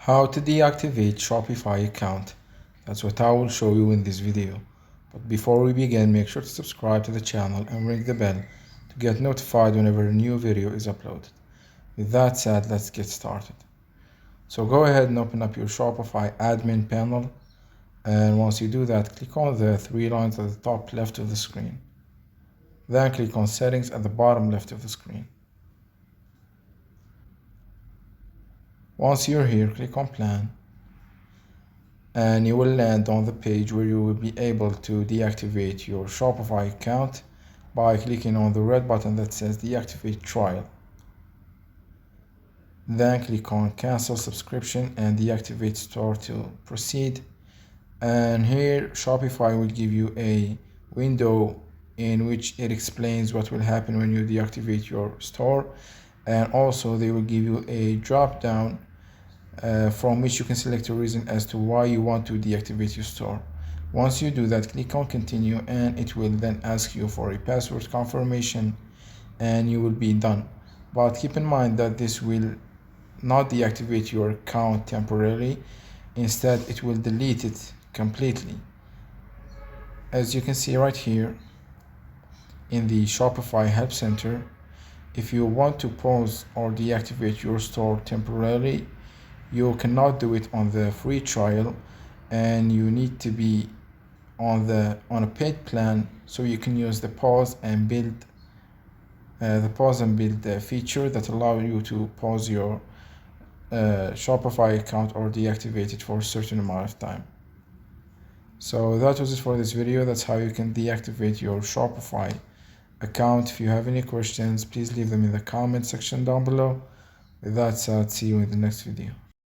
How to deactivate Shopify account. That's what I will show you in this video. But before we begin, make sure to subscribe to the channel and ring the bell to get notified whenever a new video is uploaded. With that said, let's get started. So go ahead and open up your Shopify admin panel, and once you do that, click on the three lines at the top left of the screen. Then click on settings at the bottom left of the screen. Once you're here, click on plan, and you will land on the page where you will be able to deactivate your Shopify account by clicking on the red button that says deactivate trial. Then click on cancel subscription and deactivate store to proceed. And here Shopify will give you a window in which it explains what will happen when you deactivate your store, and also they will give you a drop down from which you can select a reason as to why you want to deactivate your store. Once you do that, click on continue, and it will then ask you for a password confirmation and you will be done. But keep in mind that this will not deactivate your account temporarily. Instead, it will delete it completely. As you can see right here in the Shopify Help Center, if you want to pause or deactivate your store temporarily, you cannot do it on the free trial, and you need to be on a paid plan so you can use the pause and build feature that allow you to pause your Shopify account or deactivate it for a certain amount of time. So that was it for this video. That's how you can deactivate your Shopify account. If you have any questions, please leave them in the comment section down below. With that said, see you in the next video.